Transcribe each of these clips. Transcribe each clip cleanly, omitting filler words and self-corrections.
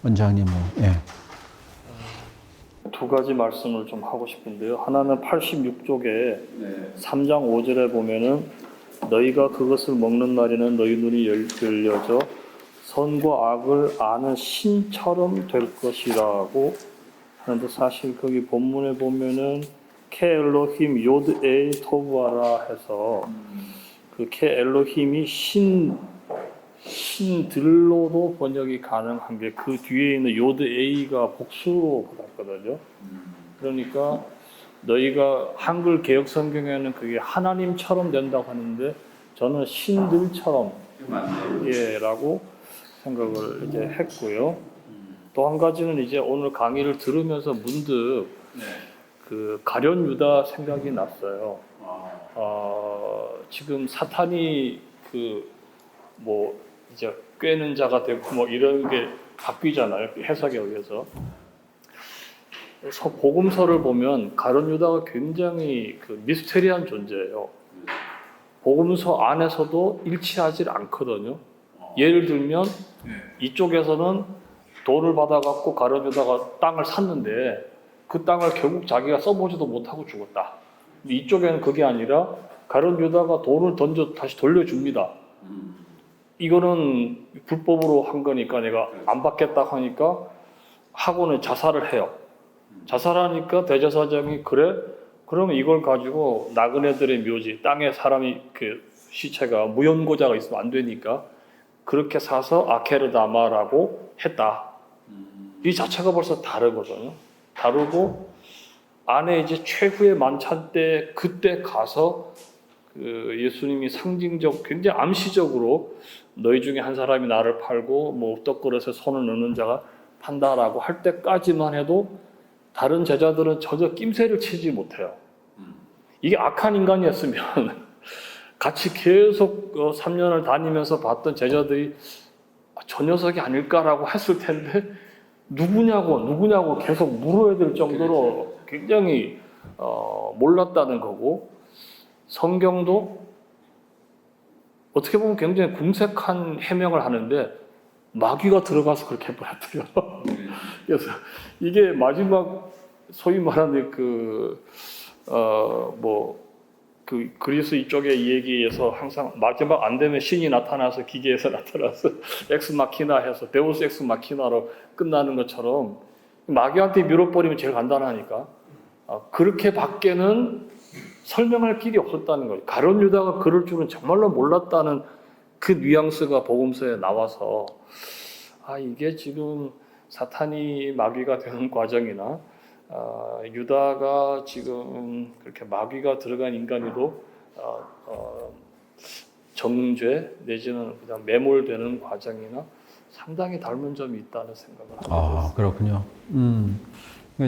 원장님 예. 두 가지 말씀을 좀 하고 싶은데요. 하나는 86쪽에 3장 5절에 보면은 너희가 그것을 먹는 날에는 너희 눈이 열려져 선과 악을 아는 신처럼 될 것이라고 하는데, 사실 거기 본문에 보면은 케 엘로힘 요드 에이 토브아라 해서 그 케 엘로힘이 신들로도 번역이 가능한 게 그 뒤에 있는 요드 A가 복수로 받았거든요. 그러니까 너희가 한글 개역 성경에는 그게 하나님처럼 된다고 하는데, 저는 신들처럼 라고 생각을 이제 했고요. 또 한 가지는 이제 오늘 강의를 들으면서 문득 그 가룟 유다 생각이 났어요. 지금 사탄이 뭐 이제 꿰는 자가 되고 뭐 이런 게 바뀌잖아요, 해석에 의해서. 그래서 복음서를 보면 가룟 유다가 굉장히 그 미스테리한 존재예요. 복음서 안에서도 일치하지 않거든요. 예를 들면 이쪽에서는 돈을 받아갖고 가룟 유다가 땅을 샀는데 그 땅을 결국 자기가 써보지도 못하고 죽었다. 이쪽에는 그게 아니라 가룟 유다가 돈을 던져 다시 돌려줍니다. 이거는 불법으로 한 거니까 내가 안 받겠다 하니까 하고는 자살을 해요. 자살하니까 대제사장이 그래? 그러면 이걸 가지고 나그네들의 묘지, 땅에 사람이 그 시체가 무연고자가 있으면 안 되니까 그렇게 사서 아케르다마라고 했다. 이 자체가 벌써 다르거든요. 다르고 안에 이제 최후의 만찬 때 그때 가서 그 예수님이 상징적, 굉장히 암시적으로 너희 중에 한 사람이 나를 팔고 뭐 떡그릇에 손을 넣는 자가 판다라고 할 때까지만 해도 다른 제자들은 전혀 낌새를 치지 못해요. 이게 악한 인간이었으면 같이 계속 3년을 다니면서 봤던 제자들이 저 녀석이 아닐까라고 했을 텐데 누구냐고 계속 물어야 될 정도로 굉장히 몰랐다는 거고, 성경도 어떻게 보면 굉장히 궁색한 해명을 하는데 마귀가 들어가서 그렇게 해버렸대요. 그래서 이게 마지막 소위 말하는 그 그리스 이쪽의 얘기에서 항상 마지막 안 되면 신이 나타나서 기계에서 나타나서 엑스마키나 해서 데우스 엑스마키나로 끝나는 것처럼 마귀한테 밀어버리면 제일 간단하니까 그렇게 밖에는 설명할 길이 없었다는 거예요. 가룟 유다가 그럴 줄은 정말로 몰랐다는 그 뉘앙스가 복음서에 나와서 이게 지금 사탄이 마귀가 되는 과정이나 유다가 지금 그렇게 마귀가 들어간 인간으로 정죄 내지는 그냥 매몰되는 과정이나 상당히 닮은 점이 있다는 생각을 합니다. 그렇군요.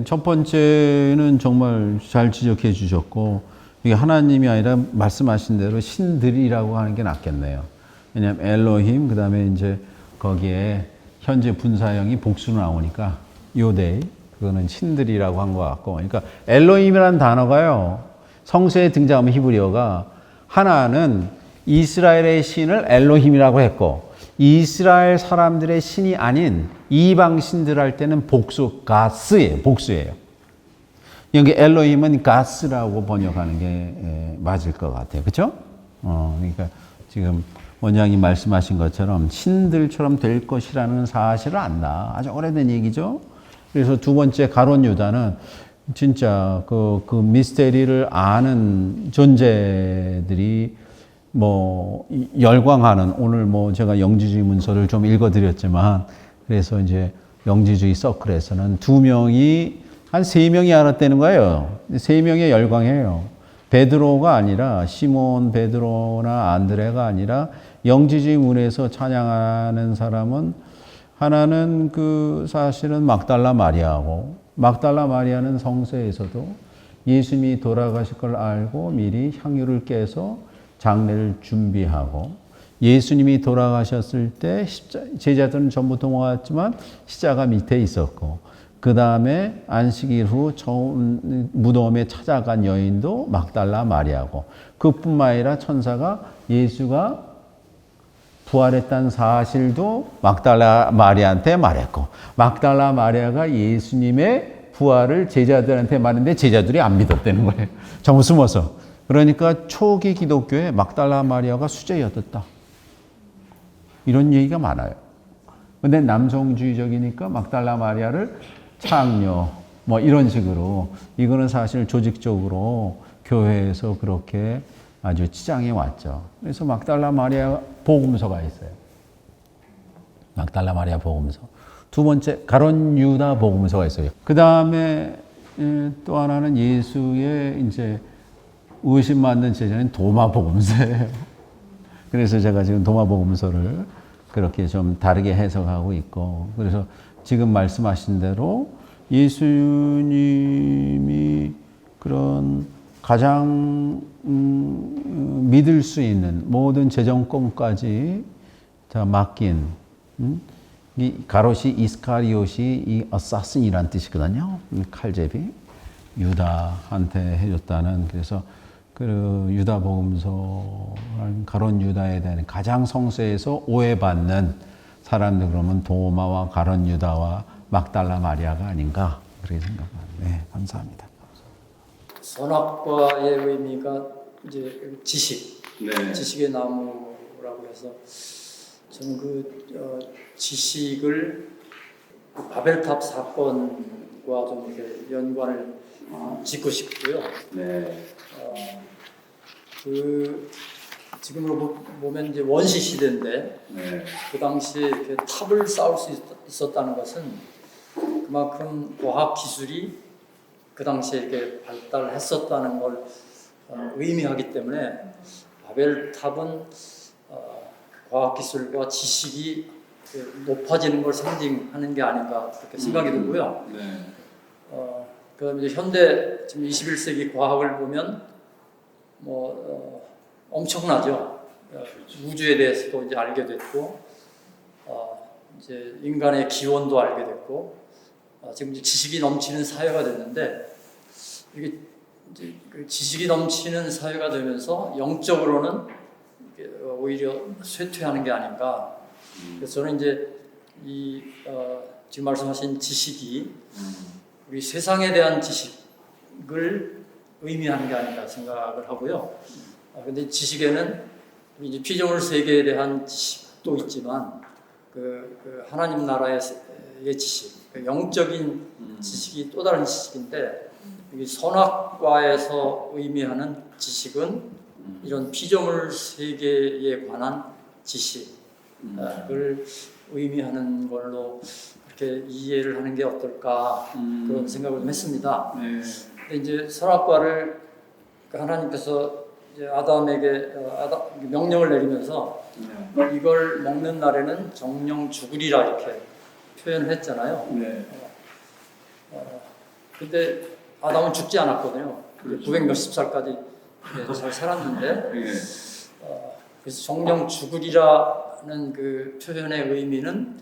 첫 번째는 정말 잘 지적해 주셨고, 이게 하나님이 아니라 말씀하신 대로 신들이라고 하는 게 낫겠네요. 왜냐하면 엘로힘, 그 다음에 이제 거기에 현재 분사형이 복수로 나오니까 요데이, 그거는 신들이라고 한 것 같고, 그러니까 엘로힘이라는 단어가요, 성서에 등장하면 히브리어가 하나는 이스라엘의 신을 엘로힘이라고 했고, 이스라엘 사람들의 신이 아닌 이방 신들 할 때는 복수예요. 여기 엘로힘은 가스라고 번역하는 게 맞을 것 같아요. 그렇죠? 그러니까 지금 원장님 말씀하신 것처럼 신들처럼 될 것이라는 사실을 안다. 아주 오래된 얘기죠. 그래서 두 번째 가룟 유다는 진짜 그 미스테리를 아는 존재들이 뭐 열광하는, 오늘 뭐 제가 영지주의 문서를 좀 읽어드렸지만, 그래서 이제 영지주의 서클에서는 한 3명이 알았다는 거예요. 3명이 열광해요. 베드로가 아니라, 시몬 베드로나 안드레가 아니라 영지주의 문에서 찬양하는 사람은 하나는 사실은 막달라 마리아고, 막달라 마리아는 성서에서도 예수님이 돌아가실 걸 알고 미리 향유를 깨서 장례를 준비하고, 예수님이 돌아가셨을 때 제자들은 전부 도망갔지만 십자가 밑에 있었고, 그 다음에 안식일 후 처음 무덤에 찾아간 여인도 막달라 마리아고, 그뿐만 아니라 천사가 예수가 부활했다는 사실도 막달라 마리아한테 말했고, 막달라 마리아가 예수님의 부활을 제자들한테 말했는데 제자들이 안 믿었다는 거예요. 정 숨어서. 그러니까 초기 기독교에 막달라 마리아가 수제였었다. 이런 얘기가 많아요. 근데 남성주의적이니까 막달라 마리아를 창녀, 뭐 이런 식으로. 이거는 사실 조직적으로 교회에서 그렇게 아주 치장해 왔죠. 그래서 막달라 마리아 복음서가 있어요. 막달라 마리아 복음서. 두 번째, 가론 유다 복음서가 있어요. 그 다음에 또 하나는 예수의 이제 의심 받는 제자는 도마 복음서예요. 그래서 제가 지금 도마 복음서를 그렇게 좀 다르게 해석하고 있고, 그래서 지금 말씀하신 대로 예수님이 그런 가장 믿을 수 있는 모든 재정권까지 다 맡긴 이 가롯이 이스카리옷이 이 어사신이란 뜻이거든요. 칼제비 유다한테 해줬다는. 그래서 그 유다 복음서 가론 유다에 대한 가장 성서에서 오해받는 사람들 그러면 도마와 가론 유다와 막달라 마리아가 아닌가 그렇게 생각합니다. 네, 감사합니다. 선악과의 의미가 이제 지식, 네. 지식의 나무라고 해서 저는 지식을 바벨탑 사건과 좀 이렇게 연관을 짓고 싶고요. 네. 지금으로 보면 이제 원시 시대인데 네. 그 당시에 이렇게 탑을 쌓을 수 있었다는 것은 그만큼 과학 기술이 그 당시에 이렇게 발달했었다는 걸 의미하기 때문에 바벨탑은 과학 기술과 지식이 높아지는 걸 상징하는 게 아닌가 그렇게 생각이 들고요. 네. 그다음에 이제 현대 지금 21세기 과학을 보면 엄청나죠. 우주에 대해서도 이제 알게 됐고, 이제 인간의 기원도 알게 됐고, 지금 이제 지식이 넘치는 사회가 됐는데, 이게 이제 그 지식이 넘치는 사회가 되면서 영적으로는 오히려 쇠퇴하는 게 아닌가. 그래서 저는 이제 지금 말씀하신 지식이 우리 세상에 대한 지식을 의미하는 게 아닌가 생각을 하고요. 근데 지식에는 이제 피조물 세계에 대한 지식도 있지만 그 하나님 나라의 지식, 그 영적인 지식이 또 다른 지식인데 이 선악과에서 의미하는 지식은 이런 피조물 세계에 관한 지식을 의미하는 걸로 이렇게 이해를 하는 게 어떨까 그런 생각을 좀 했습니다. 네. 근데 이제 선악과를 하나님께서 이제 아담에게 명령을 내리면서 이걸 먹는 날에는 정령 죽으리라 이렇게 표현을 했잖아요. 네. 근데 아담은 죽지 않았거든요. 그렇죠. 900 몇십 살까지 잘 살았는데 네. 그래서 정령 죽으리라는 그 표현의 의미는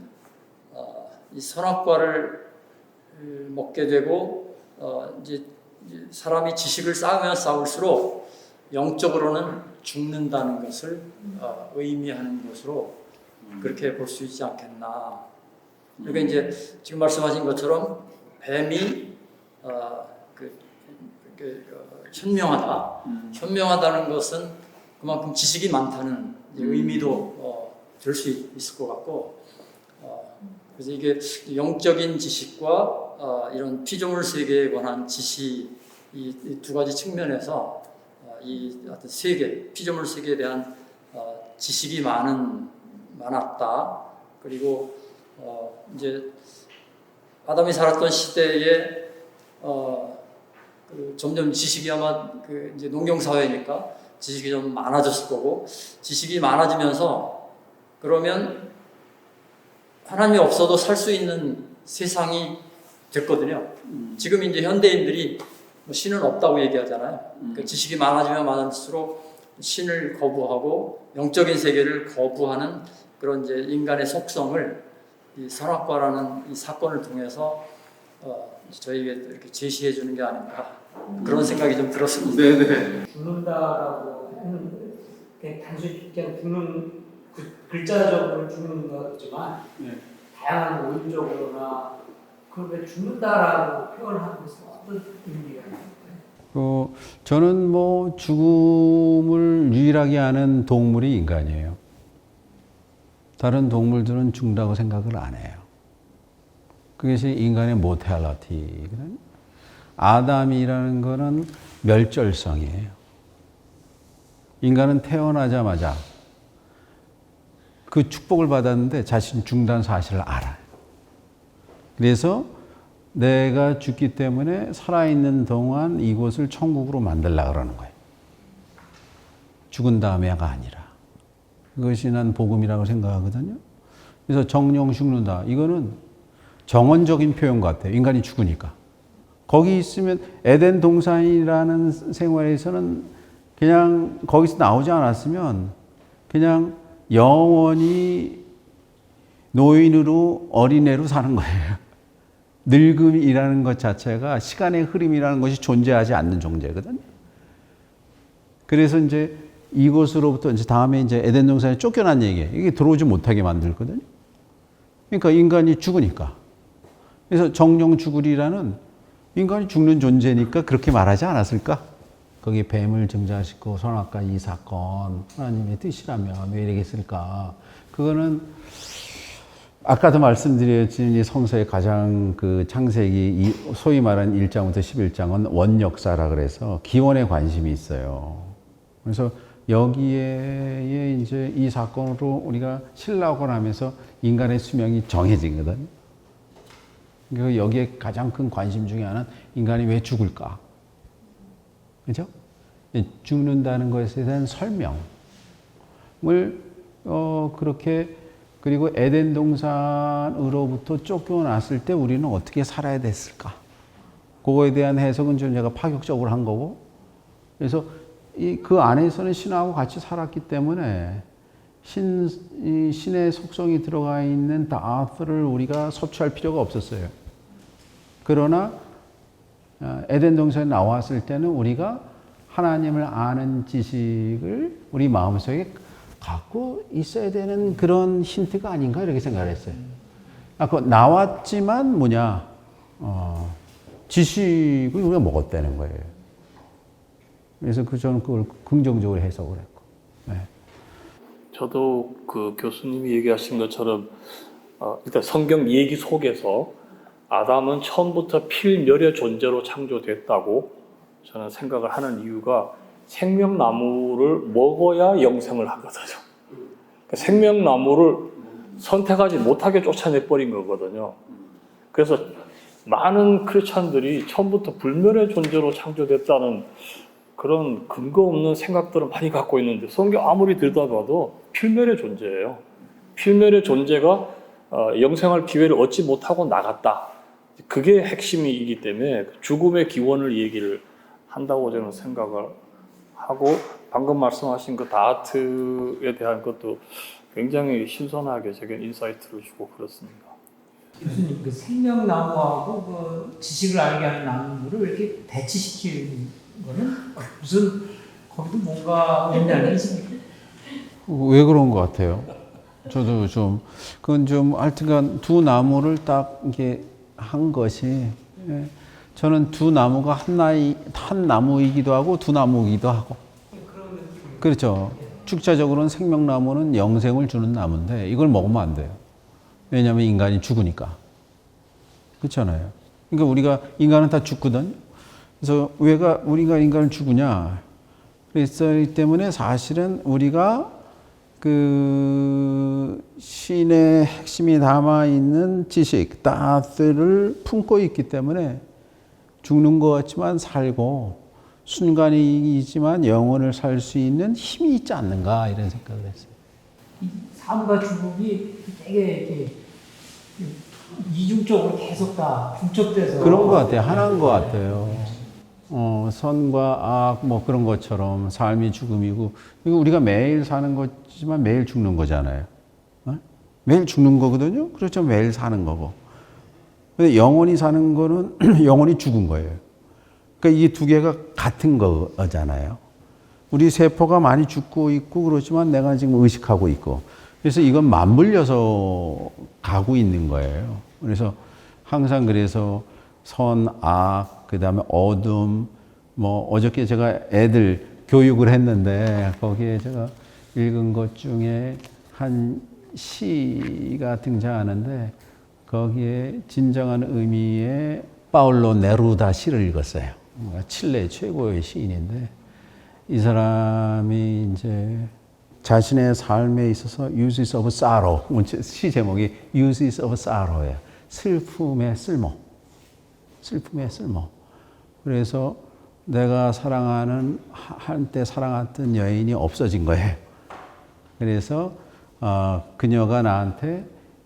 이 선악과를 먹게 되고 이제 사람이 지식을 쌓으면 쌓을수록 영적으로는 죽는다는 것을 의미하는 것으로 그렇게 볼 수 있지 않겠나. 그러니까 이제 지금 말씀하신 것처럼 뱀이 현명하다. 현명하다는 것은 그만큼 지식이 많다는 의미도 될 수 있을 것 같고, 그래서 이게 영적인 지식과 이런 피조물 세계에 관한 지식 이 두 가지 측면에서 이 어떤 세계, 피조물 세계에 대한 지식이 많았다. 그리고 이제 아담이 살았던 시대에 점점 지식이 아마 이제 농경 사회니까 지식이 좀 많아졌을 거고, 지식이 많아지면서 그러면 하나님이 없어도 살 수 있는 세상이 됐거든요. 지금 이제 현대인들이 신은 없다고 얘기하잖아요. 그러니까 지식이 많아지면 많을수록 신을 거부하고 영적인 세계를 거부하는 그런 이제 인간의 속성을 이 선악과라는 이 사건을 통해서 저희에게 이렇게 제시해 주는 게 아닌가 그런 생각이 좀 들었습니다. 네네. 죽는다라고 하는 그냥 단순히 그냥 죽는 글자적으로 죽는 거지만 다양한 오인적으로나 그걸 죽는다라고 표현하는 것은 어떤 의미가 있나요? 저는 뭐 죽음을 유일하게 아는 동물이 인간이에요. 다른 동물들은 죽는다고 생각을 안 해요. 그것이 인간의 모탈리티. 아담이라는 거는 멸절성이에요. 인간은 태어나자마자 그 축복을 받았는데 자신이 죽는다는 사실을 알아요. 그래서 내가 죽기 때문에 살아있는 동안 이곳을 천국으로 만들려고 그러는 거예요. 죽은 다음에가 아니라. 그것이 난 복음이라고 생각하거든요. 그래서 정령 죽는다. 이거는 정언적인 표현 같아요. 인간이 죽으니까. 거기 있으면 에덴 동산이라는 생활에서는 그냥 거기서 나오지 않았으면 그냥 영원히 노인으로 어린애로 사는 거예요. 늙음이라는 것 자체가 시간의 흐름이라는 것이 존재하지 않는 존재거든요. 그래서 이제 이곳으로부터 이제 다음에 이제 에덴 동산에 쫓겨난 얘기예요. 이게 들어오지 못하게 만들거든요. 그러니까 인간이 죽으니까. 그래서 정령 죽으리라는 인간이 죽는 존재니까 그렇게 말하지 않았을까? 거기 뱀을 증자시키고 선악과 이 사건 하나님의 뜻이라면 왜 이러겠을까? 그거는 아까도 말씀드렸지만 성서의 가장 그 창세기 소위 말하는 1장부터 11장은 원역사라 그래서 기원에 관심이 있어요. 그래서 여기에 이제 이 사건으로 우리가 신라고 하면서 인간의 수명이 정해지거든요. 그리고 여기에 가장 큰 관심 중에 하나는 인간이 왜 죽을까? 그죠? 죽는다는 것에 대한 설명을 그렇게 그리고 에덴 동산으로부터 쫓겨났을 때 우리는 어떻게 살아야 됐을까? 그거에 대한 해석은 좀 제가 파격적으로 한 거고 그래서 그 안에서는 신하고 같이 살았기 때문에 신의 속성이 들어가 있는 다스를 우리가 섭취할 필요가 없었어요. 그러나 에덴 동산에 나왔을 때는 우리가 하나님을 아는 지식을 우리 마음속에 갖고 있어야 되는 그런 힌트가 아닌가 이렇게 생각을 했어요. 나왔지만 지식을 우리가 먹었다는 거예요. 그래서 저는 그걸 긍정적으로 해석을 했고. 네. 저도 그 교수님이 얘기하신 것처럼 일단 성경 얘기 속에서 아담은 처음부터 필멸의 존재로 창조됐다고 저는 생각을 하는 이유가 생명나무를 먹어야 영생을 하거든요. 그러니까 생명나무를 선택하지 못하게 쫓아내버린 거거든요. 그래서 많은 크리스찬들이 처음부터 불멸의 존재로 창조됐다는 그런 근거 없는 생각들을 많이 갖고 있는데 성경 아무리 들여다봐도 필멸의 존재예요. 필멸의 존재가 영생할 기회를 얻지 못하고 나갔다. 그게 핵심이기 때문에 죽음의 기원을 얘기를 한다고 저는 생각을 하고 방금 말씀하신 그 다트에 대한 것도 굉장히 신선하게 제게 인사이트를 주고 그렇습니다. 교수님, 그 생명나무하고 그 지식을 알게 하는 나무를 이렇게 대치시키는 거는 무슨 거기도 뭔가 의미가 있습니까? 왜 그런 것 같아요? 저도 그건 하여튼간 두 나무를 딱 이렇게 한 것이 저는 두 나무가 한 나무이기도 하고 두 나무이기도 하고. 그렇죠. 축자적으로는 생명나무는 영생을 주는 나무인데 이걸 먹으면 안 돼요. 왜냐하면 인간이 죽으니까. 그렇잖아요. 그러니까 인간은 다 죽거든요. 그래서 우리가 인간을 죽으냐? 그랬기 때문에 사실은 우리가 그 신의 핵심이 담아 있는 지식, 다스를 품고 있기 때문에 죽는 것 같지만 살고 순간이지만 영혼을 살 수 있는 힘이 있지 않는가 이런 생각을 했어요. 삶과 죽음이 되게 이렇게 이중적으로 계속 다 중첩돼서 그런 것 같아요. 하나인 것 같아요. 선과 악 뭐 그런 것처럼 삶이 죽음이고 이거 우리가 매일 사는 거지만 매일 죽는 거잖아요. 매일 죽는 거거든요. 그렇죠. 매일 사는 거고. 근데 영원히 사는 거는 영원히 죽은 거예요. 그러니까 이 두 개가 같은 거잖아요. 우리 세포가 많이 죽고 있고 그렇지만 내가 지금 의식하고 있고 그래서 이건 맞물려서 가고 있는 거예요. 그래서 항상 그래서 선, 악, 그 다음에 어둠, 뭐 어저께 제가 애들 교육을 했는데 거기에 제가 읽은 것 중에 한 시가 등장하는데 거기에 진정한 의미의 파울로 네루다 시를 읽었어요. 칠레 최고의 시인인데 이 사람이 이제 자신의 삶에 있어서 uses of sorrow, 시 제목이 uses of sorrow예요. 슬픔의 쓸모. 슬픔의 쓸모. 그래서 내가 사랑하는 한때 사랑했던 여인이 없어진 거예요. 그래서 그녀가 나한테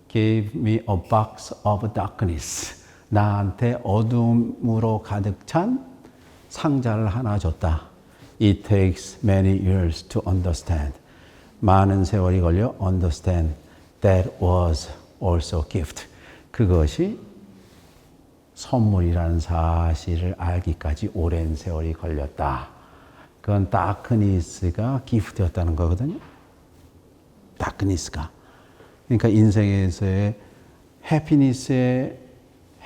gave me a box of darkness. 나한테 어둠으로 가득 찬 상자를 하나 줬다. It takes many years to understand. 많은 세월이 걸려 understand. That was also gift. 그것이 선물이라는 사실을 알기까지 오랜 세월이 걸렸다. 그건 darkness가 gift였다는 거거든요. darkness가. 그러니까 인생에서의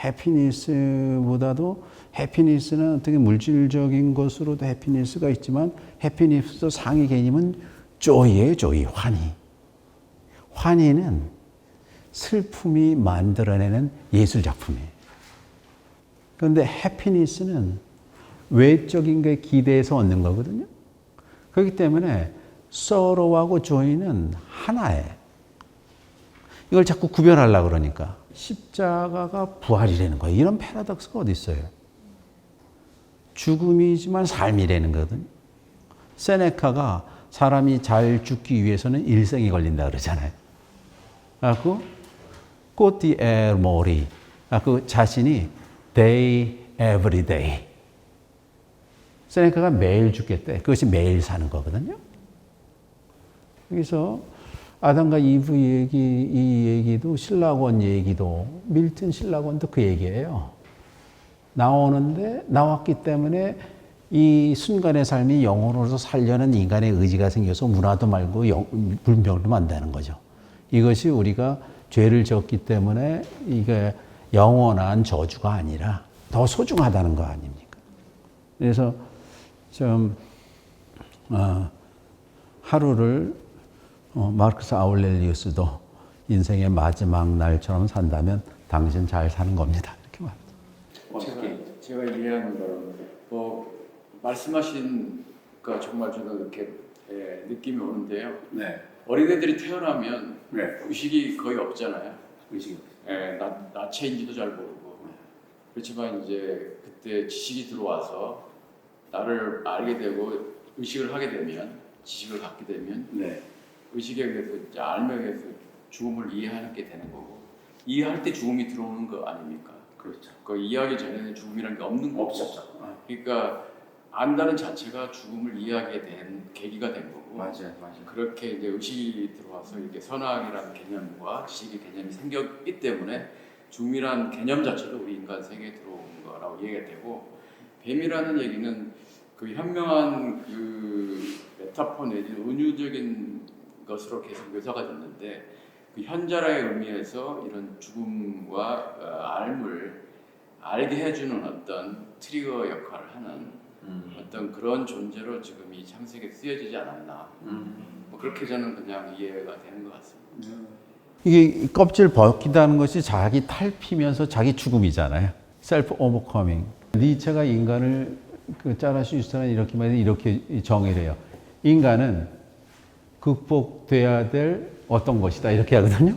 해피니스보다도 해피니스는 어떻게 물질적인 것으로도 해피니스가 있지만 해피니스 상위 개념은 joy예요, joy, 환희. 환희는 슬픔이 만들어내는 예술 작품이에요. 그런데 해피니스는 외적인 게 기대해서 얻는 거거든요. 그렇기 때문에 sorrow하고 joy는 하나예요. 이걸 자꾸 구별하려고 그러니까 십자가가 부활이라는 거예요. 이런 패러독스가 어디 있어요? 죽음이지만 삶이라는 거거든요. 세네카가 사람이 잘 죽기 위해서는 일생이 걸린다 그러잖아요. 그래서 꼬띠 엘 모리, 그 자신이 day every day. 세네카가 매일 죽겠대. 그것이 매일 사는 거거든요. 여기서 아담과 이브 이 얘기도 신라권 얘기도 밀턴 신라권도 그 얘기예요. 나오는데 나왔기 때문에 이 순간의 삶이 영혼으로서 살려는 인간의 의지가 생겨서 문화도 말고 불명도 만드는 거죠. 이것이 우리가 죄를 졌기 때문에 이게 영원한 저주가 아니라 더 소중하다는 거 아닙니까? 그래서 좀 하루를 마르크스 아울렐리우스도 인생의 마지막 날처럼 산다면 당신 잘 사는 겁니다. 이렇게 말합니다. 제가 이해하는 바로 말씀하신 거 정말 저도 이렇게 느낌이 오는데요. 네. 어린애들이 태어나면 네. 의식이 거의 없잖아요. 의식이. 나체인지도 잘 모르고. 그렇지만 이제 그때 지식이 들어와서 나를 알게 되고 의식을 하게 되면 지식을 갖게 되면 네. 의식에 의해서 알에 의해서 죽음을 이해하게 되는 거고 이해할 때 죽음이 들어오는 거 아닙니까? 그렇죠. 그 이해하기 전에는 죽음이라는 게 없는 거고. 없었죠. 그러니까 안다는 자체가 죽음을 이해하게 된 계기가 된 거고. 맞아요. 그렇게 이제 의식이 들어와서 이게 선악이라는 개념과 지식의 개념이 생겼기 때문에 죽음이라는 개념 자체도 우리 인간 세계에 들어온 거라고 이해가 되고 뱀이라는 얘기는 그 현명한 그 메타포 내지 은유적인 것으로 계속 묘사가 됐는데 그 현자라의 의미에서 이런 죽음과 앓을 알게 해주는 어떤 트리거 역할을 하는 어떤 그런 존재로 지금 이 창세기에 쓰여지지 않았나. 뭐 그렇게 저는 그냥 이해가 되는 것 같습니다. 이게 껍질 벗기다는 것이 자기 탈피면서 자기 죽음이잖아요. 셀프 오버커밍. 니체가 인간을 그 짜라시 유스타는 이렇게 말해 이렇게 정의를 해요. 인간은 극복돼야 될 어떤 것이다 이렇게 하거든요.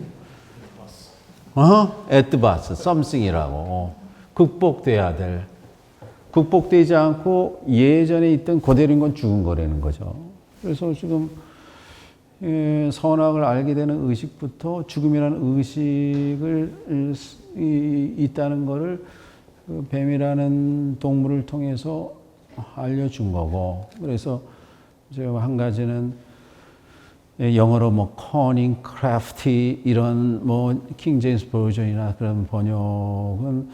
에트바스, something이라고 극복돼야 될. 극복되지 않고 예전에 있던 그대로인 건 죽은 거라는 거죠. 그래서 지금 선악을 알게 되는 의식부터 죽음이라는 의식을 있다는 거를 그 뱀이라는 동물을 통해서 알려준 거고. 그래서 제가 한 가지는 영어로 뭐 cunning, crafty 이런 뭐 킹 제임스 버전이나 그런 번역은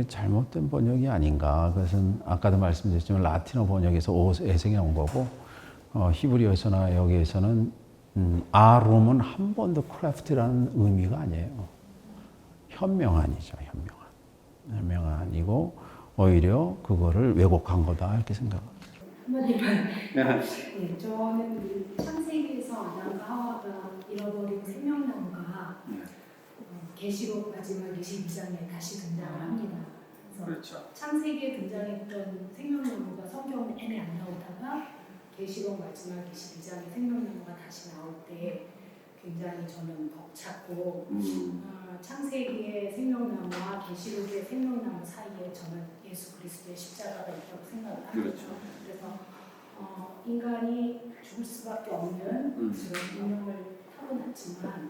잘못된 번역이 아닌가. 그것은 아까도 말씀드렸지만 라틴어 번역에서 오해성이 온 거고 히브리어에서나 여기에서는 아롬은 한 번도 크래프트라는 의미가 아니에요. 현명한이죠, 현명한. 현명한이고 오히려 그거를 왜곡한 거다 이렇게 생각합니다. 한마디만. 네, 저는 그 창세기에서 아담과 하와가 잃어버린 생명나무가 계시록 마지막 22장에 다시 등장을 합니다. 그래서 그렇죠. 창세기에 등장했던 생명나무가 성경 내내 안 나오다가 계시록 마지막 22장에 생명나무가 다시 나올 때 굉장히 저는 벅찼고 창세기의 생명나무와 계시록의 생명나무 사이에 저는 예수 그리스도의 십자가가 있다고 생각을 합니다. 그렇죠. 그래서 인간이 죽을 수밖에 없는 그런 운명을 타고났지만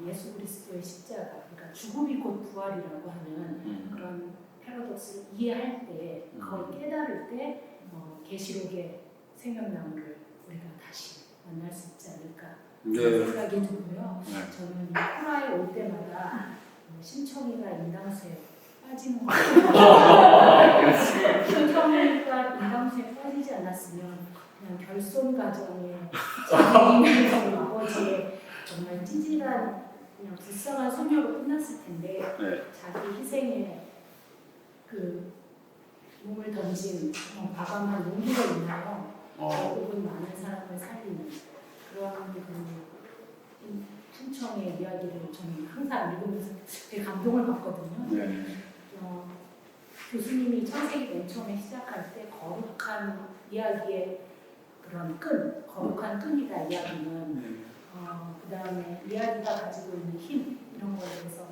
예수 그리스도의 십자가, 그러니까 죽음이 곧 부활이라고 하는 그런 패러독스를 이해할 때, 그걸 깨달을 때 계시록의 생명나무를 우리가 다시 만날 수 있지 않을까 생각이 들고요. 저는 코라에 올 때마다 신청이가 인당수에 빠지는 거예요. 신청이가 인당수에 빠지지 않았으면 그냥 결손 가정의 자기의 아버지의 정말 찌질한 그냥 불쌍한 소녀로 끝났을 텐데 자기 희생에 그 몸을 던진 과감한 용기가 있나요? 결국은 많은 사람을 살리는 그런 충청의 이야기를 저는 항상 읽으면서 되게 감동을 받거든요. 교수님이 창세기 맨 처음에 시작할 때 거룩한 이야기의 그런 끈, 거룩한 끈이다 이야기는 그 다음에 이야기가 가지고 있는 힘 이런 거에 대해서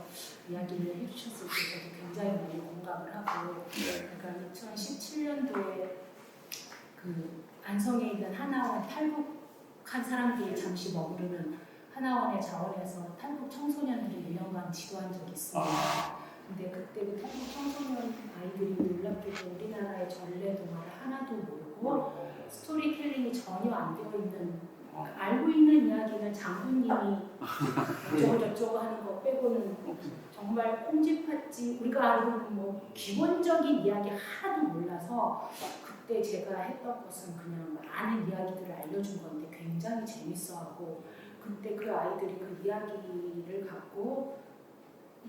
이야기를 해주셨을 때 저도 굉장히 많이 공감을 하고 그러니까 2017년도에 그 안성에 있는 하나원 탈북한 사람들이 잠시 머무르는 하나원의 자원에서 탈북 청소년들이 1년간 지도한 적이 있습니다. 근데 그때 그 탈북 청소년 아이들이 놀랍게도 우리나라의 전래 동화를 하나도 모르고 스토리텔링이 전혀 안 되어 있는 알고 있는 이야기는 장군님이 어쩌고 저쩌고 하는 거 빼고는 정말 콩쥐팥쥐 우리가 알고 있는 뭐 기본적인 이야기 하나도 몰라서 그때 제가 했던 것은 그냥 많은 이야기들을 알려준 건데 굉장히 재밌어하고 그때 그 아이들이 그 이야기를 갖고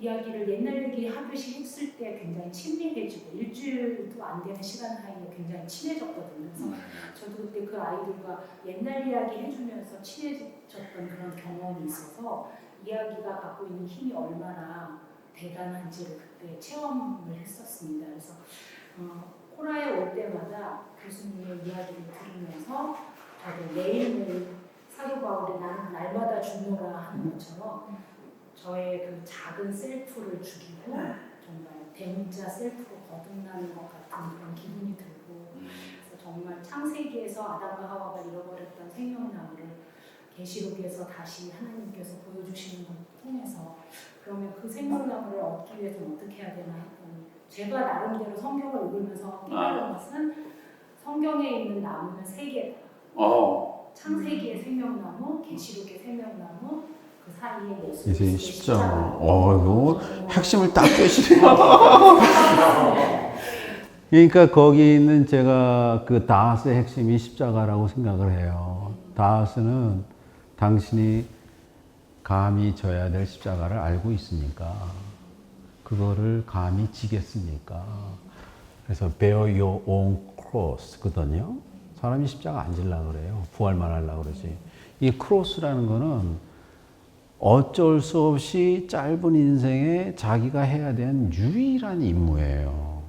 이야기를 옛날 얘기 하듯이 했을 때 굉장히 친밀해지고 일주일도 안 되는 시간 사이에 굉장히 친해졌거든요. 그래서 저도 그때 그 아이들과 옛날 이야기 해주면서 친해졌던 그런 경험이 있어서 이야기가 갖고 있는 힘이 얼마나 대단한지를 그때 체험을 했었습니다. 그래서 코라에 올 때마다 교수님의 이야기를 들으면서 저도 매일매일 사도 바울이 나는 날마다 죽노라 하는 것처럼 저의 그 작은 셀프를 죽이고 정말 대문자 셀프로 거듭나는 것 같은 그런 기분이 들고 그래서 정말 창세기에서 아담과 하와가 잃어버렸던 생명나무를 계시록에서 다시 하나님께서 보여주시는 걸 통해서 그러면 그 생명나무를 얻기 위해서는 어떻게 해야 되나 했더니 제가 나름대로 성경을 읽으면서 깨달은 것은 성경에 있는 나무는 3개다. 창세기의 생명나무, 계시록의 생명나무, 그 사이에 예수의 십자가. 이거 핵심을 딱 꿰시네요. 그러니까 거기 있는 제가 그 다하스의 핵심이 십자가라고 생각을 해요. 다하스는 당신이 감히 져야 될 십자가를 알고 있으니까 그거를 감히 지겠습니까? 그래서 bear your own cross 거든요. 사람이 십자가 안 질라 그래요. 부활만 하려고 그러지. 이 크로스라는 거는 어쩔 수 없이 짧은 인생에 자기가 해야 되는 유일한 임무예요.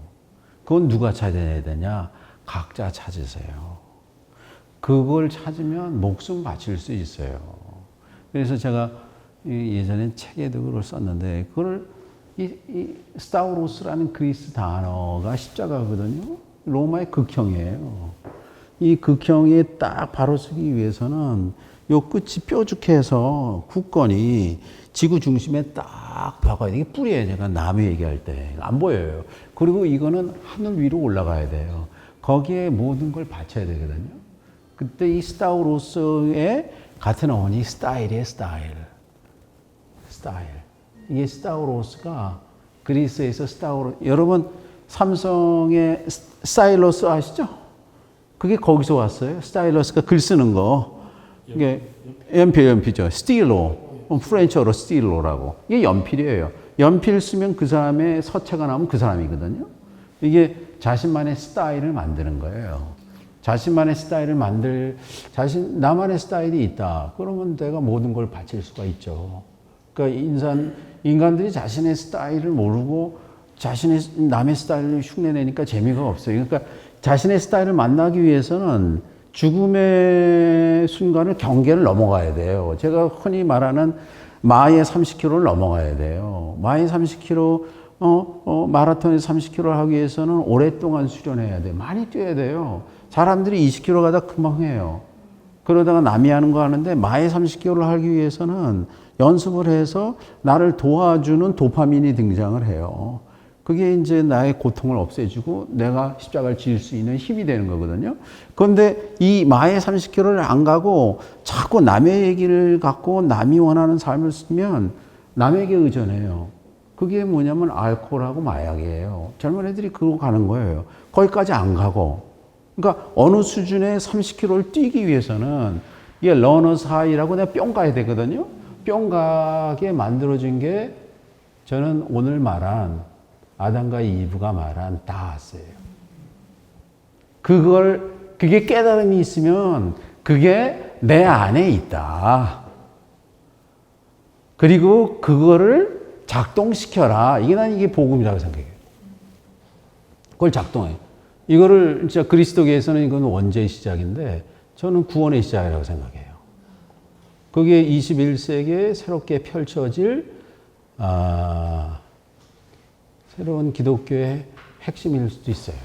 그건 누가 찾아야 되냐? 각자 찾으세요. 그걸 찾으면 목숨 바칠 수 있어요. 그래서 제가 예전에 책에도 그걸 썼는데 그걸 이 스타우로스라는 그리스 단어가 십자가거든요. 로마의 극형이에요. 이 극형에 딱 바로 서기 위해서는 요 끝이 뾰족해서 굳건히 지구 중심에 딱 박아야 돼. 이게 뿌리예요. 제가 나무 얘기할 때. 안 보여요. 그리고 이거는 하늘 위로 올라가야 돼요. 거기에 모든 걸 바쳐야 되거든요. 그때 이 스타우로스의 같은 어원이 스타일이에요. 스타일. 이게 스타우로스가 그리스에서 여러분 삼성의 스타일러스 아시죠? 그게 거기서 왔어요. 스타일러스가 글 쓰는 거. 이게 연필이죠. 스틸로. 프렌치어로 스틸로라고. 이게 연필이에요. 연필 쓰면 그 사람의 서체가 나오면 그 사람이거든요. 이게 자신만의 스타일을 만드는 거예요. 자신만의 스타일을 나만의 스타일이 있다. 그러면 내가 모든 걸 바칠 수가 있죠. 그러니까 인간들이 자신의 스타일을 모르고 남의 스타일을 흉내내니까 재미가 없어요. 그러니까 자신의 스타일을 만나기 위해서는 죽음의 순간을 경계를 넘어가야 돼요. 제가 흔히 말하는 마의 30km를 넘어가야 돼요. 마의 30km, 마라톤에서 30km를 하기 위해서는 오랫동안 수련해야 돼요. 많이 뛰어야 돼요. 사람들이 20km 가다 금방 해요. 그러다가 남이 하는 거 하는데 마의 30km를 하기 위해서는 연습을 해서 나를 도와주는 도파민이 등장을 해요. 그게 이제 나의 고통을 없애주고 내가 십자가를 지을 수 있는 힘이 되는 거거든요. 그런데 이 마의 30km를 안 가고 자꾸 남의 얘기를 갖고 남이 원하는 삶을 쓰면 남에게 의존해요. 그게 뭐냐면 알코올하고 마약이에요. 젊은 애들이 그러고 가는 거예요. 거기까지 안 가고. 그러니까 어느 수준의 30km를 뛰기 위해서는 이게 러너스 하이라고 내가 뿅 가야 되거든요. 뿅 가게 만들어준 게 저는 오늘 말한 아담과 이브가 말한 다스예요. 그게 깨달음이 있으면 그게 내 안에 있다. 그리고 그거를 작동시켜라. 이게 복음이라고 생각해요. 그걸 작동해. 이거를 진짜 그리스도계에서는 이건 원죄의 시작인데 저는 구원의 시작이라고 생각해요. 그게 21세기에 새롭게 펼쳐질 새로운 기독교의 핵심일 수도 있어요.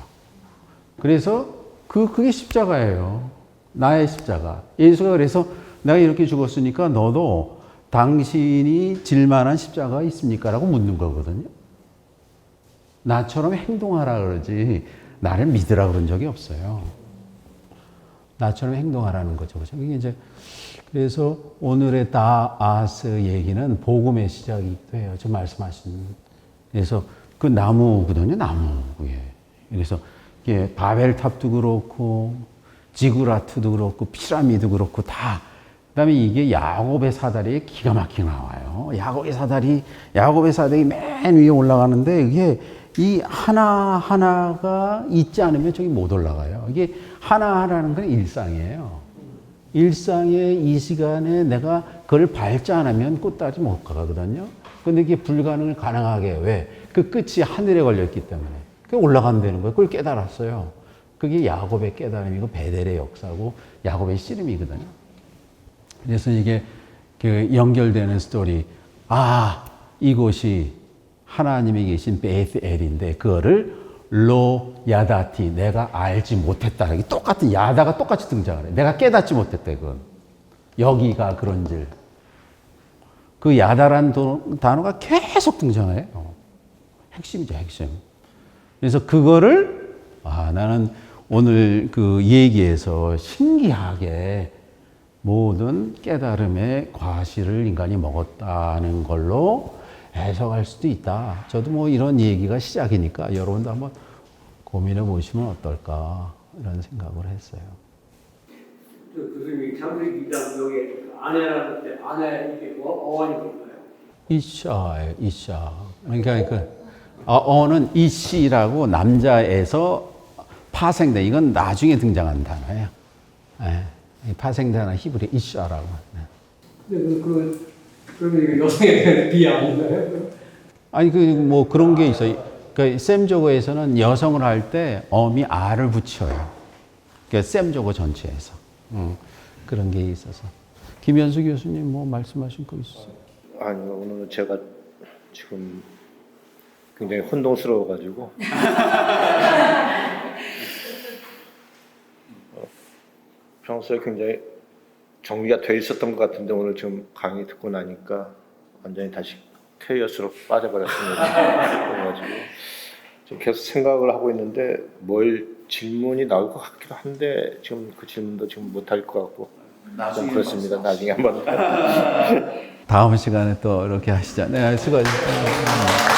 그래서 그게 십자가예요. 나의 십자가. 예수가 그래서 내가 이렇게 죽었으니까 너도 당신이 질 만한 십자가가 있습니까? 라고 묻는 거거든요. 나처럼 행동하라 그러지 나를 믿으라 그런 적이 없어요. 나처럼 행동하라는 거죠. 이게 이제 그래서 오늘의 다아스 얘기는 복음의 시작이기도 해요. 저 말씀하신. 그래서 그 나무거든요, 나무. 예. 그래서 예, 바벨탑도 그렇고 지구라트도 그렇고 피라미드 그렇고 다. 그다음에 이게 야곱의 사다리에 기가 막히게 나와요. 야곱의 사다리 맨 위에 올라가는데 이게 이 하나하나가 있지 않으면 저기 못 올라가요. 이게 하나하나는 건 일상이에요. 일상의 이 시간에 내가 그걸 밟지 않으면 꽃다지 못 가거든요. 근데 이게 불가능을 가능하게 왜? 그 끝이 하늘에 걸려있기 때문에. 그게 올라가면 되는 거예요. 그걸 깨달았어요. 그게 야곱의 깨달음이고 베델의 역사고 야곱의 씨름이거든요. 그래서 이게 그 연결되는 스토리. 이곳이 하나님이 계신 베이스엘인데 그거를 로 야다티 내가 알지 못했다. 이게 똑같은 야다가 똑같이 등장을 해. 내가 깨닫지 못했다. 그건 여기가 그런줄. 그 야다란 단어가 계속 등장해요. 핵심이죠, 핵심. 그래서 그거를 나는 오늘 그 얘기에서 신기하게 모든 깨달음의 과실을 인간이 먹었다는 걸로 해석할 수도 있다. 저도 뭐 이런 얘기가 시작이니까 여러분도 한번 고민해 보시면 어떨까 이런 생각을 했어요. 교수님이 장례 기장 여기 아내라는 때 아내 이게 어원이 뭔가요? 이샤예요, 이샤. 그러니까 어는 이씨라고 남자에서 파생돼. 이건 나중에 등장한 단어예요. 파생되는 히브리 이샤라고. 근데 그러면 이게 여성에 대한 비하 아닌가요? 아니 뭐 그런 게 있어요. 그 셈조거에서는 여성을 할 때 어미 아를 붙여요. 그 셈조거 전체에서 그런 게 있어서. 김현수 교수님 뭐 말씀하신 거 있으세요? 아니요, 오늘은 제가 지금 굉장히 혼동스러워가지고 평소에 굉장히 정리가 돼 있었던 것 같은데 오늘 지금 강의 듣고 나니까 완전히 다시 케이오스로 빠져버렸습니다. 그래가지고 지금 계속 생각을 하고 있는데 뭘 질문이 나올 것 같기도 한데 지금 그 질문도 지금 못할 것 같고 좀 그렇습니다. 나중에 한번 다음 시간에 또 이렇게 하시죠. 네, 수고하셨습니다.